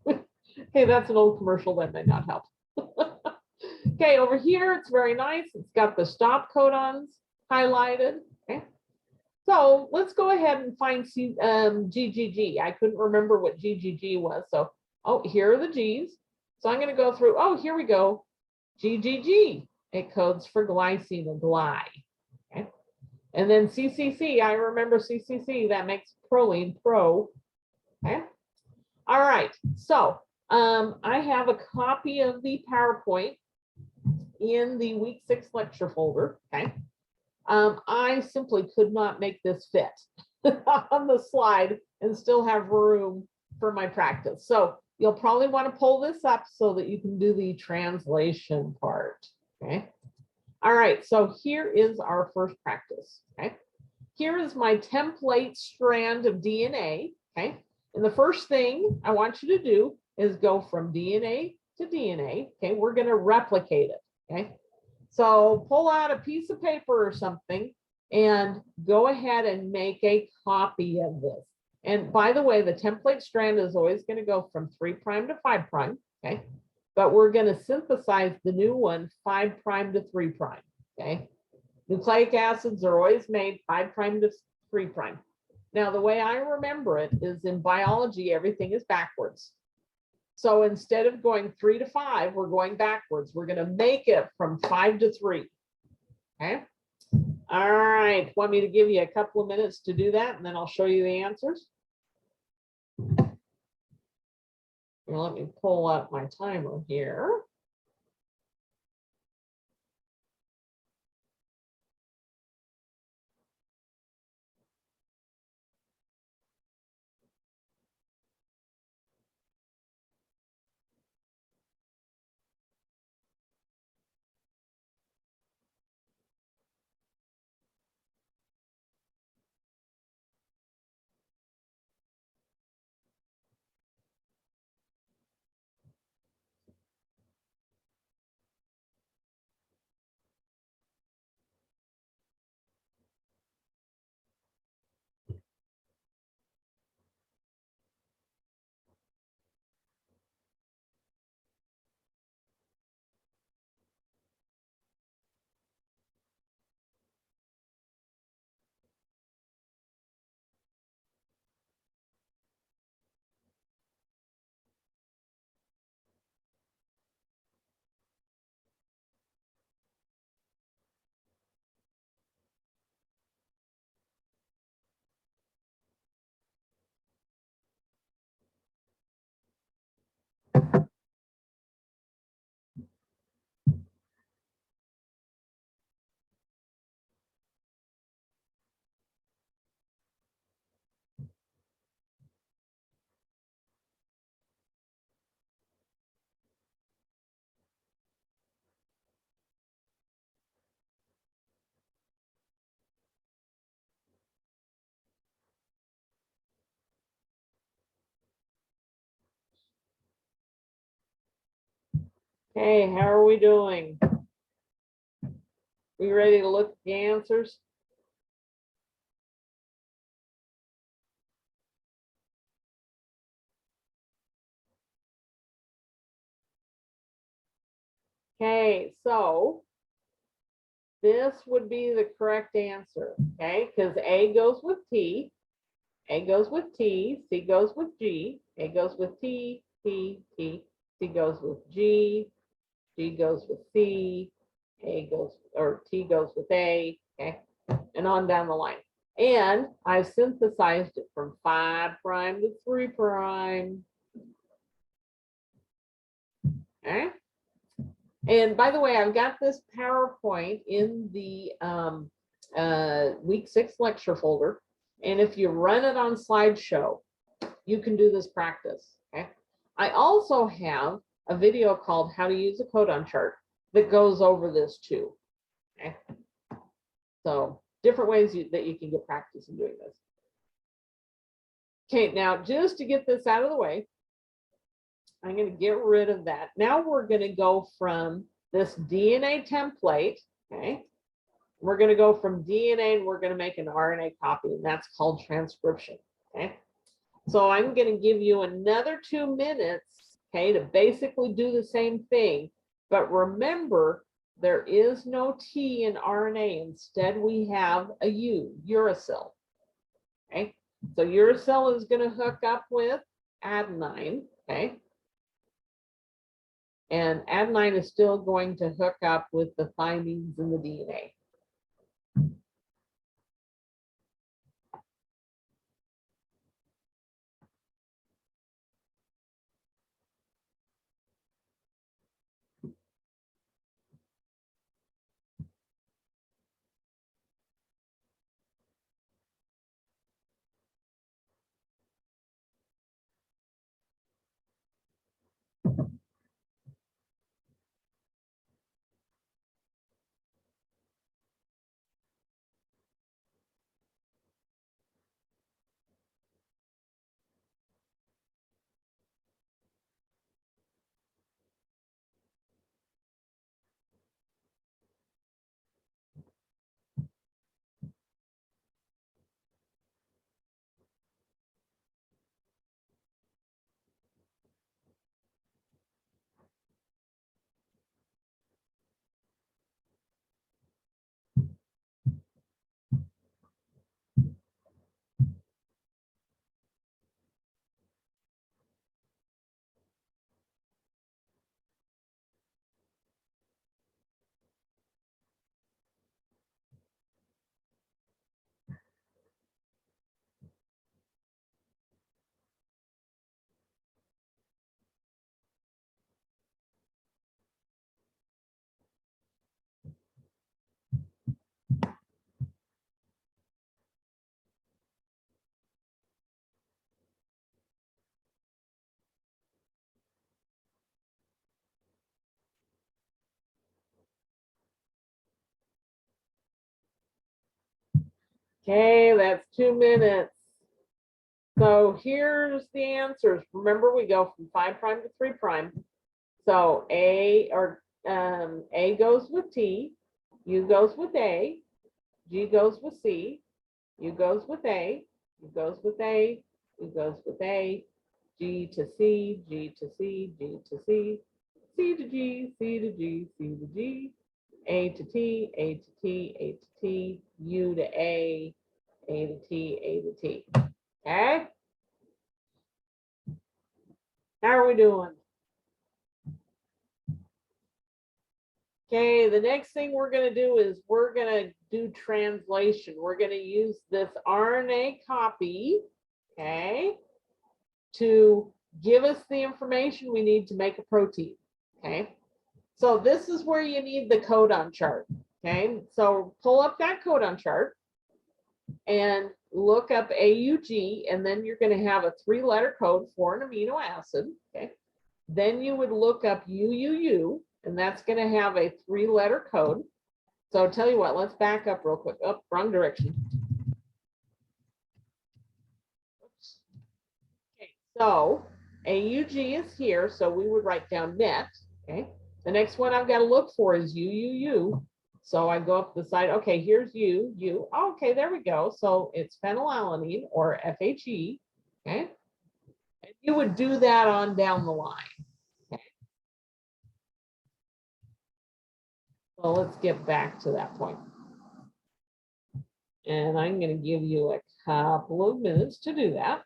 Okay, that's an old commercial that may not help. Okay, over here, it's very nice. It's got the stop codons highlighted. Okay, so let's go ahead and find GGG. I couldn't remember what GGG was. So, oh, here are the G's. So I'm going to go through. Oh, here we go. GGG. It codes for glycine and gly. Okay, and then CCC. I remember CCC. That makes proline pro. Okay. All right. So I have a copy of the PowerPoint in the week 6 lecture folder. Okay. I simply could not make this fit on the slide and still have room for my practice. So you'll probably want to pull this up so that you can do the translation part. Okay. All right. So here is our first practice. Okay. Here is my template strand of DNA. Okay. And the first thing I want you to do is go from DNA to DNA. Okay, we're going to replicate it. Okay, so pull out a piece of paper or something and go ahead and make a copy of this. And by the way, the template strand is always going to go from 3' to 5'. Okay, but we're going to synthesize the new one 5' to 3'. Okay, nucleic acids are always made 5' to 3'. Now, the way I remember it is in biology, everything is backwards. So instead of going 3 to 5, we're going backwards. We're going to make it from 5 to 3. Okay. All right. Want me to give you a couple of minutes to do that, and then I'll show you the answers. Let me pull up my timer here. Okay, how are we doing? We ready to look at the answers? Okay, so this would be the correct answer, okay? Because A goes with T, A goes with T, C goes with G, A goes with T, T, T, C goes with G, G goes with C, A goes, or T goes with A, okay? And on down the line. And I've synthesized it from 5' to 3'. Okay. And by the way, I've got this PowerPoint in the week 6 lecture folder. And if you run it on slideshow, you can do this practice. Okay. I also have a video called How to Use a Codon Chart that goes over this too. Okay. So different ways that you can get practice in doing this. Okay, now just to get this out of the way, I'm going to get rid of that. Now we're going to go from this DNA template, okay? We're going to go from DNA and we're going to make an RNA copy, and that's called transcription, okay? So I'm going to give you another 2 minutes, okay, to basically do the same thing. But remember, there is no T in RNA. Instead, we have a U, uracil, okay? So uracil is going to hook up with adenine, okay? And adenine is still going to hook up with the thymines in the DNA. Okay, that's 2 minutes. So here's the answers. Remember, we go from 5' to 3'. So A goes with T, U goes with A, G goes with C, U goes with A, U goes with A, U goes with A, G to C, G to C, G to C, C to G, C to G, C to G, A to T, A to T, A to T, U to A to T, A to T. Okay? How are we doing? Okay, the next thing we're going to do is we're going to do translation. We're going to use this RNA copy, okay, to give us the information we need to make a protein, okay? So this is where you need the codon chart, okay? So pull up that codon chart and look up AUG, and then you're going to have a 3-letter code for an amino acid, okay? Then you would look up UUU, and that's going to have a 3-letter code. So I'll tell you what, let's back up real quick. Oh, wrong direction. Oops. Okay, so AUG is here, so we would write down net, okay? The next one I've got to look for is UUU. So I go up the side, okay, here's U. Oh, okay, there we go. So it's phenylalanine or FHE, okay? And you would do that on down the line. So let's get back to that point. And I'm going to give you a couple of minutes to do that.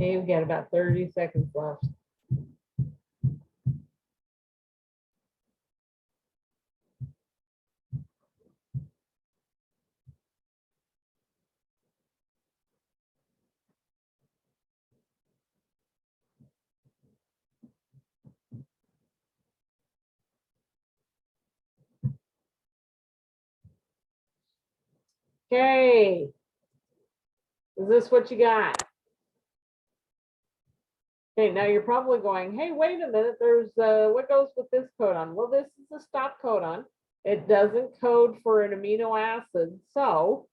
Okay, we've got about 30 seconds left. Okay. Is this what you got? Okay, now you're probably going, hey, wait a minute, there's what goes with this codon? Well, this is a stop codon. It doesn't code for an amino acid, so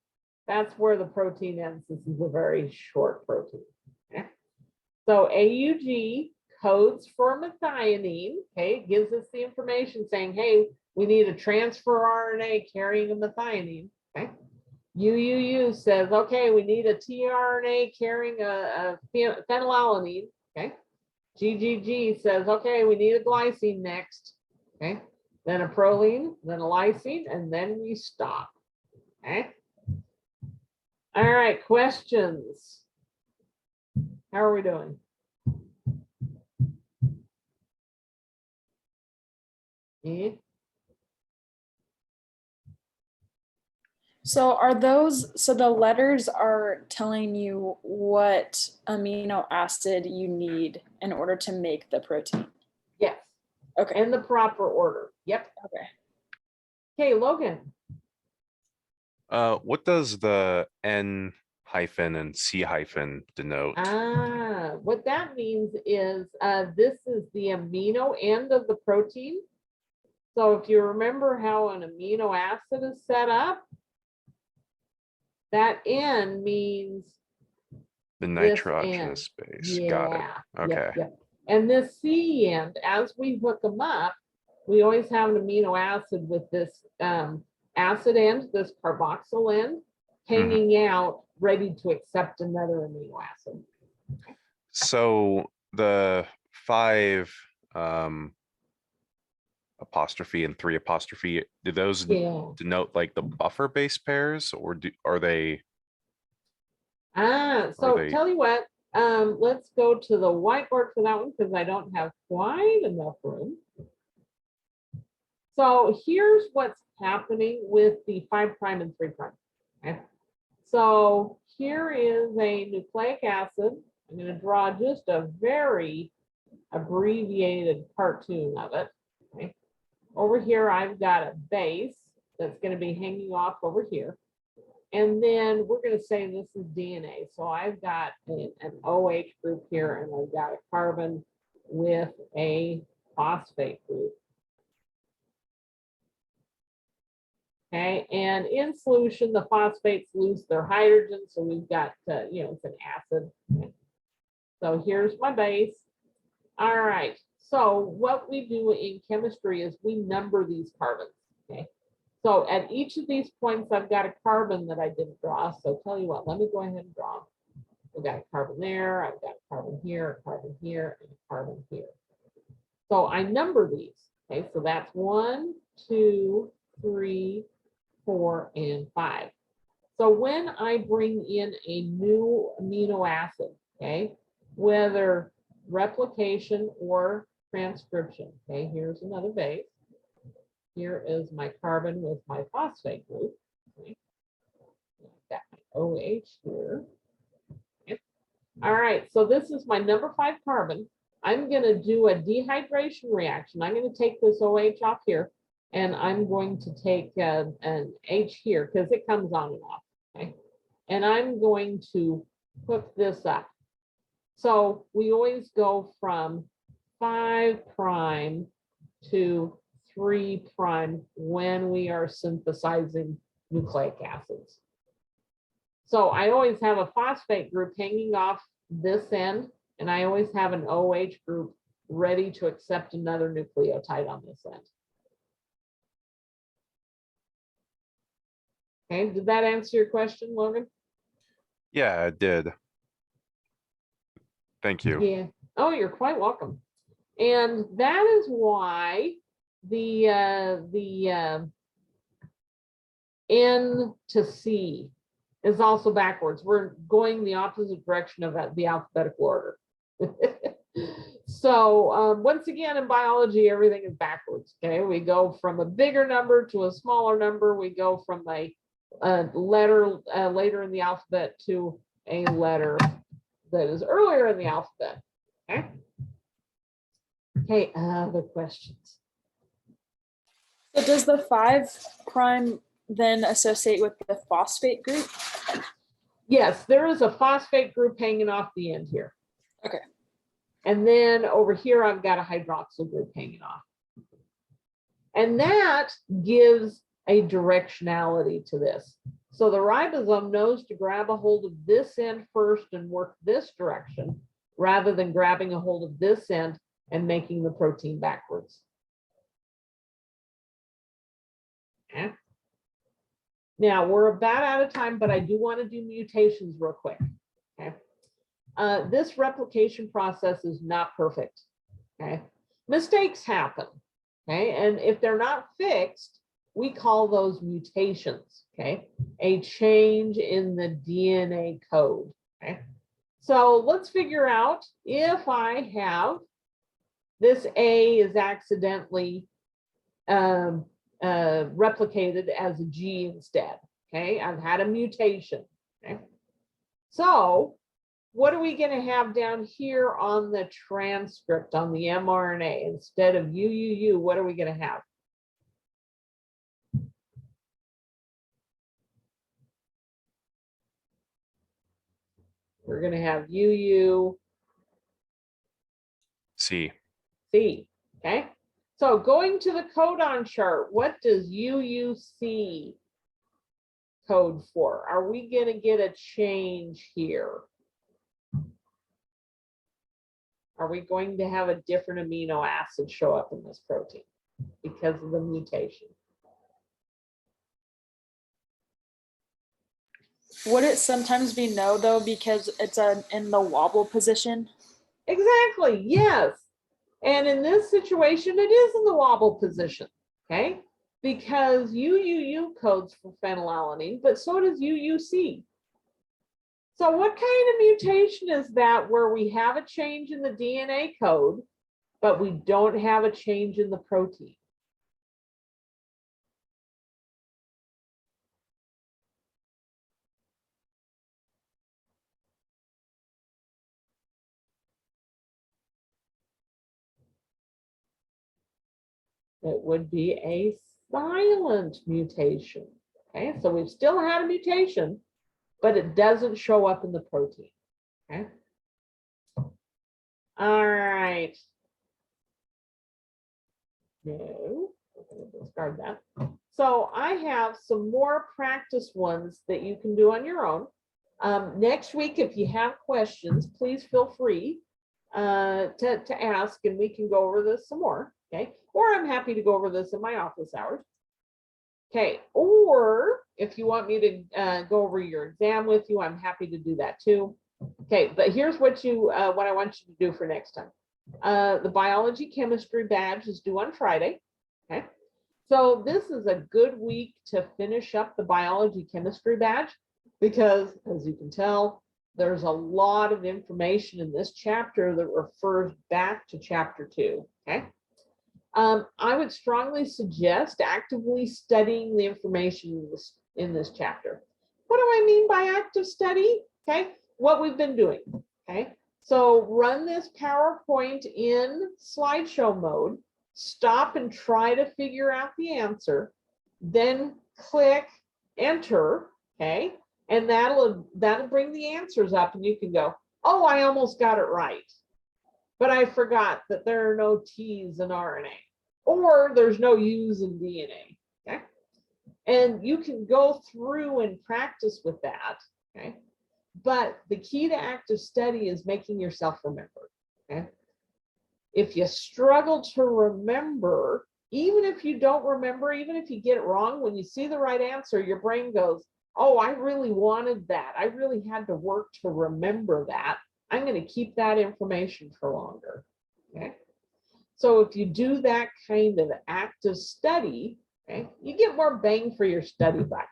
that's where the protein ends. This is a very short protein. Okay? So AUG codes for methionine. Okay, it gives us the information saying, hey, we need a transfer RNA carrying a methionine. Okay. UUU says, okay, we need a tRNA carrying a phenylalanine. Okay. GGG says, okay, we need a glycine next. Okay. Then a proline, then a lysine, and then we stop. Okay. All right, questions. How are we doing? Yeah. So so the letters are telling you what amino acid you need in order to make the protein? Yes. Okay. in the proper order. Yep. Okay. Okay, Logan. What does the N hyphen and C hyphen denote? What that means is this is the amino end of the protein. So if you remember how an amino acid is set up, that N means The this nitrogenous end. base. Got it. Yeah. Okay. Yep, yep. And this C end, as we hook them up, we always have an amino acid with this acid end, this carboxyl end, hanging out, ready to accept another amino acid. So the 5 apostrophe and 3 apostrophe, do those Yeah. denote like the buffer base pairs, or are they? So they- tell you what, let's go to the whiteboard for that one because I don't have quite enough room. So here's what's happening with the 5' and 3'. Okay. So here is a nucleic acid. I'm going to draw just a very abbreviated cartoon of it. Okay. Over here, I've got a base that's going to be hanging off over here. And then we're going to say this is DNA. So I've got an OH group here, and I've got a carbon with a phosphate group. Okay, and in solution, the phosphates lose their hydrogen, so we've got, it's an acid. Okay. So here's my base. All right, so what we do in chemistry is we number these carbons. Okay, so at each of these points, I've got a carbon that I didn't draw. So tell you what, let me go ahead and draw. I've got a carbon there, I've got a carbon here, a carbon here, and a carbon here. So I number these. Okay, so that's 1, 2, 3, 4, and 5. So when I bring in a new amino acid, okay, whether replication or transcription, okay, here's another base. Here is my carbon with my phosphate group. Okay. I've got my OH here. Okay. All right, so this is my number 5 carbon. I'm going to do a dehydration reaction. I'm going to take this OH off here, and I'm going to take an H here because it comes on and off. Okay, and I'm going to hook this up. So we always go from 5' to 3' when we are synthesizing nucleic acids. So I always have a phosphate group hanging off this end, and I always have an OH group ready to accept another nucleotide on this end. Okay, did that answer your question, Logan? Yeah, it did. Thank you. Yeah. Oh, you're quite welcome. And that is why the N to C is also backwards. We're going the opposite direction of the alphabetical order. So once again, in biology, everything is backwards. Okay, we go from a bigger number to a smaller number. We go from a letter later in the alphabet to a letter that is earlier in the alphabet. Okay. Okay, other questions? So does the 5' then associate with the phosphate group? Yes, there is a phosphate group hanging off the end here. Okay. And then over here, I've got a hydroxyl group hanging off. And that gives a directionality to this. So the ribosome knows to grab a hold of this end first and work this direction, rather than grabbing a hold of this end and making the protein backwards. Okay. Now we're about out of time, but I do want to do mutations real quick. Okay. This replication process is not perfect. Okay. Mistakes happen. Okay. And if they're not fixed, we call those mutations. Okay. A change in the DNA code. Okay. So let's figure out if I have this A is accidentally replicated as a G instead. Okay. I've had a mutation. Okay. So what are we gonna have down here on the transcript on the mRNA? Instead of UUU, what are we gonna have? We're gonna have UUC, C. okay? So going to the codon chart, what does UUC code for? Are we gonna get a change here? Are we going to have a different amino acid show up in this protein because of the mutation? Would it sometimes be no though, because it's in the wobble position? Exactly, yes. And in this situation, it is in the wobble position, okay? Because UUU codes for phenylalanine, but so does UUC. So what kind of mutation is that where we have a change in the DNA code, but we don't have a change in the protein? It would be a silent mutation. Okay, so we've still had a mutation, but it doesn't show up in the protein. Okay. All right. No, we're going to discard that. So I have some more practice ones that you can do on your own. Next week, if you have questions, please feel free to ask, and we can go over this some more. Okay, or I'm happy to go over this in my office hours. Okay, or if you want me to go over your exam with you, I'm happy to do that too. Okay, but here's what I want you to do for next time. The biology chemistry badge is due on Friday. Okay, so this is a good week to finish up the biology chemistry badge because, as you can tell, there's a lot of information in this chapter that refers back to chapter 2. Okay. I would strongly suggest actively studying the information in this chapter. What do I mean by active study? Okay, what we've been doing. Okay, so run this PowerPoint in slideshow mode, stop and try to figure out the answer, then click enter. Okay, and that'll bring the answers up, and you can go, oh, I almost got it right, but I forgot that there are no T's in RNA. Or there's no U's in DNA, okay? And you can go through and practice with that, okay? But the key to active study is making yourself remember, okay? If you struggle to remember, even if you don't remember, even if you get it wrong, when you see the right answer, your brain goes, oh, I really wanted that. I really had to work to remember that. I'm going to keep that information for longer, okay? So if you do that kind of active study, okay, you get more bang for your study buck.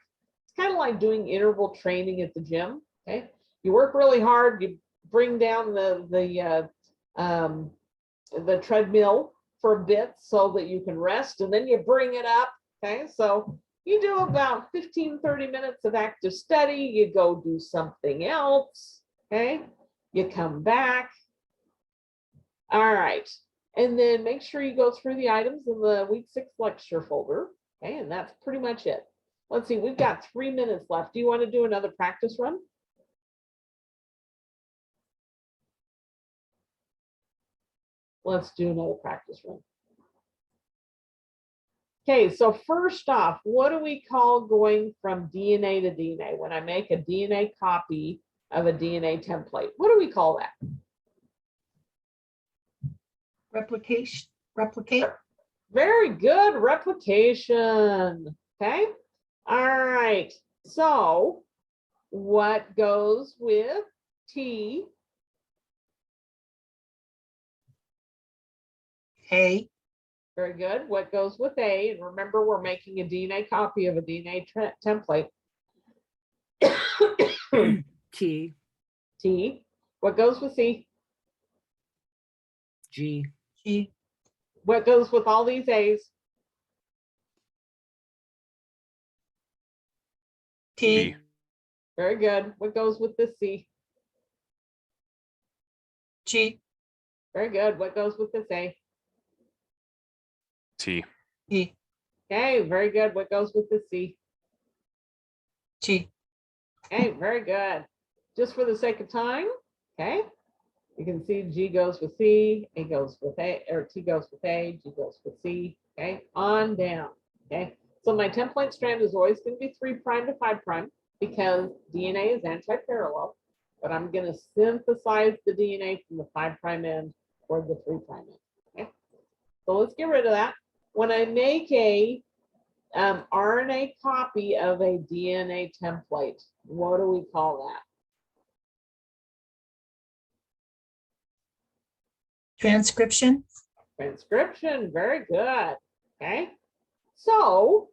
It's kind of like doing interval training at the gym. Okay, you work really hard, you bring down the treadmill for a bit so that you can rest, and then you bring it up. Okay, so you do about 15-30 minutes of active study, you go do something else. Okay, you come back. All right. And then make sure you go through the items in the week 6 lecture folder. Okay, and that's pretty much it. Let's see, we've got 3 minutes left. Do you want to do another practice run? Let's do another practice run. Okay, so first off, what do we call going from DNA to DNA? When I make a DNA copy of a DNA template, what do we call that? Replication, replicate. Very good, replication. Okay, all right. So what goes with T? A, Very good. What goes with A? And remember, we're making a DNA copy of a DNA template. T, T. What goes with C? G, G, What goes with all these A's? T, B. Very good. What goes with this C? G, Very good. What goes with this A? T. E, Okay, very good. What goes with this C? G, Okay, very good. Just for the sake of time, okay? You can see G goes with C, A goes with A, or T goes with A, G goes with C, okay? On down, okay? So my template strand is always going to be 3' to 5' because DNA is anti-parallel, but I'm going to synthesize the DNA from the 5' end toward the 3' end, okay? So let's get rid of that. When I make a RNA copy of a DNA template, what do we call that? transcription, Transcription, very good. Okay. So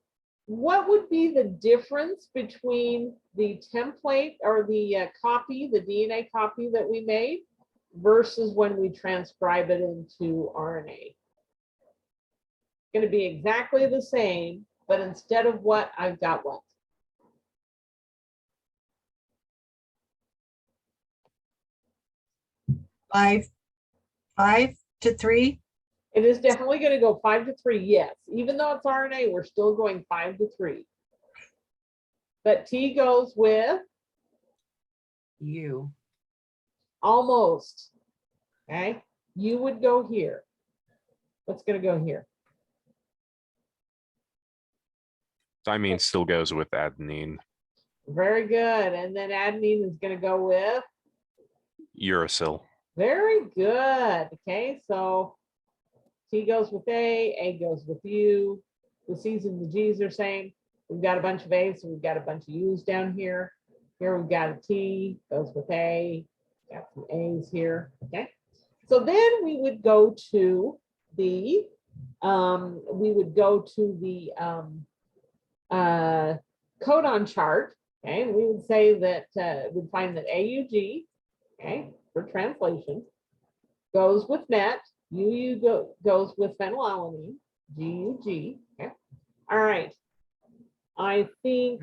what would be the difference between the template or the copy, the DNA copy that we made versus when we transcribe it into RNA? Going to be exactly the same, but instead of what, I've got what? five to 3, It is definitely going to go 5 to 3, yes. Even though it's RNA, we're still going 5 to 3. But T goes with U. almost. Okay, you would go here. What's going to go here? Thymine still goes with adenine. Very good. And then adenine is going to go with. Uracil. Very good. Okay, so T goes with A goes with U. The C's and the G's are same. We've got a bunch of A's, so we've got a bunch of U's down here. Here we've got a T, goes with A, got some A's here. Okay. So then we would go to the codon chart. Okay, and we would say that we'd find that AUG, okay, for translation, goes with MET, goes with phenylalanine, GUG. Okay. All right. I think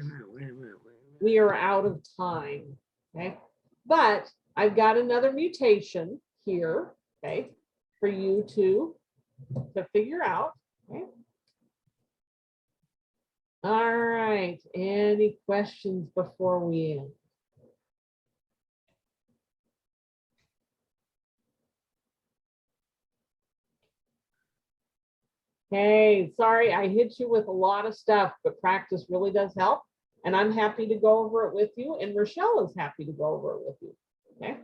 we are out of time. Okay. But I've got another mutation here, okay, for you to figure out. Okay. All right. Any questions before we end? Hey, sorry, I hit you with a lot of stuff, but practice really does help. And I'm happy to go over it with you. And Rochelle is happy to go over it with you. Okay.